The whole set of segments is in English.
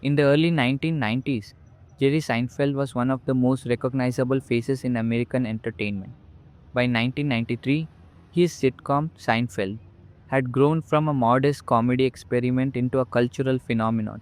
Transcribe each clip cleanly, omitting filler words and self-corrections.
In the early 1990s, Jerry Seinfeld was one of the most recognizable faces in American entertainment. By 1993, his sitcom Seinfeld had grown from a modest comedy experiment into a cultural phenomenon,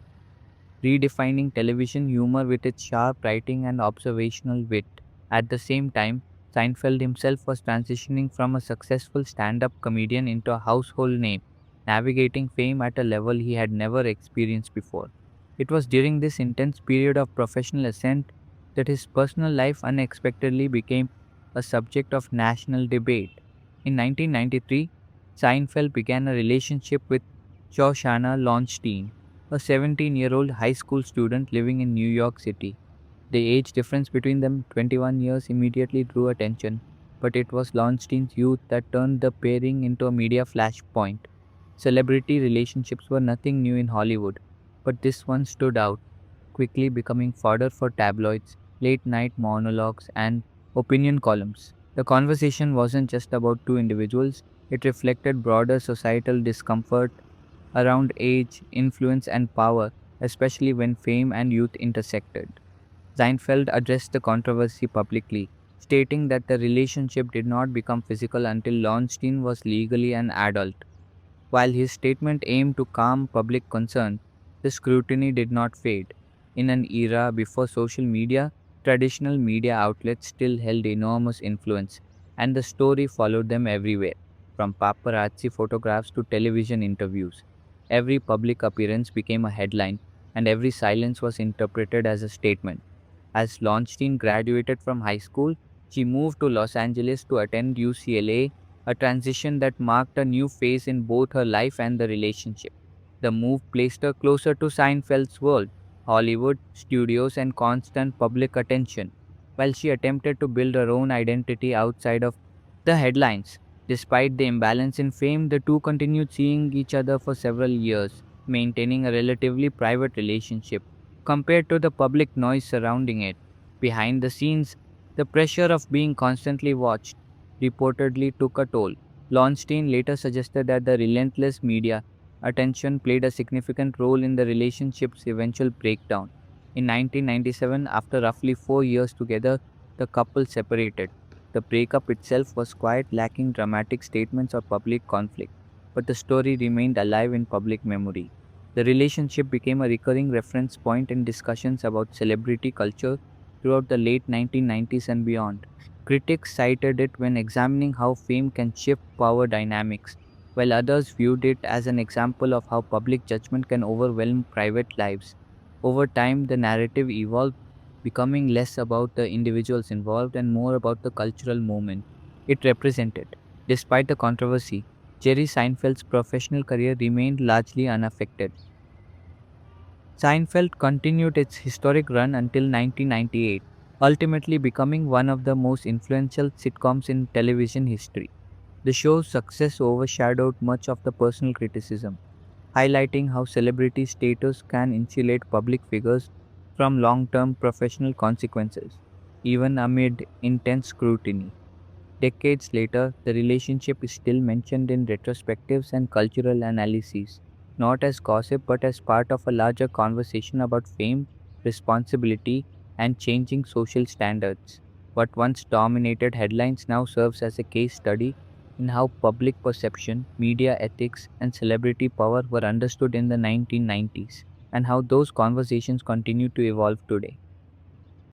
redefining television humor with its sharp writing and observational wit. At the same time, Seinfeld himself was transitioning from a successful stand up comedian into a household name, navigating fame at a level he had never experienced before. It was during this intense period of professional ascent that his personal life unexpectedly became a subject of national debate. In 1993, Seinfeld began a relationship with Shoshana Lowenstein, a 17-year-old high school student living in New York City. The age difference between them, 21 years, immediately drew attention, but it was Lowenstein's youth that turned the pairing into a media flashpoint. Celebrity relationships were nothing new in Hollywood, but this one stood out, quickly becoming fodder for tabloids, late night monologues, and opinion columns. The conversation wasn't just about two individuals, it reflected broader societal discomfort around age, influence, and power, especially when fame and youth intersected. Seinfeld addressed the controversy publicly, stating that the relationship did not become physical until Lowenstein was legally an adult. While his statement aimed to calm public concern, the scrutiny did not fade. In an era before social media, traditional media outlets still held enormous influence, and the story followed them everywhere, from paparazzi photographs to television interviews. Every public appearance became a headline, and every silence was interpreted as a statement. As Lowenstein graduated from high school, she moved to Los Angeles to attend UCLA, a transition that marked a new phase in both her life and the relationship. The move placed her closer to Seinfeld's world, Hollywood, studios, and constant public attention, while she attempted to build her own identity outside of the headlines. Despite the imbalance in fame, the two continued seeing each other for several years, maintaining a relatively private relationship compared to the public noise surrounding it. Behind the scenes, the pressure of being constantly watched reportedly took a toll. Lowenstein later suggested that the relentless media attention played a significant role in the relationship's eventual breakdown. In 1997, after roughly 4 years together, the couple separated. The breakup itself was quiet, lacking dramatic statements or public conflict, but the story remained alive in public memory. The relationship became a recurring reference point in discussions about celebrity culture throughout the late 1990s and beyond. Critics cited it when examining how fame can shift power dynamics, while others viewed it as an example of how public judgment can overwhelm private lives. Over time, the narrative evolved, becoming less about the individuals involved and more about the cultural moment it represented. Despite the controversy, Jerry Seinfeld's professional career remained largely unaffected. Seinfeld continued its historic run until 1998, ultimately becoming one of the most influential sitcoms in television history. The show's success overshadowed much of the personal criticism, highlighting how celebrity status can insulate public figures from long term professional consequences, even amid intense scrutiny. Decades later, the relationship is still mentioned in retrospectives and cultural analyses, not as gossip but as part of a larger conversation about fame, responsibility, and changing social standards. What once dominated headlines now serves as a case study in how public perception, media ethics, and celebrity power were understood in the 1990s, and how those conversations continue to evolve today.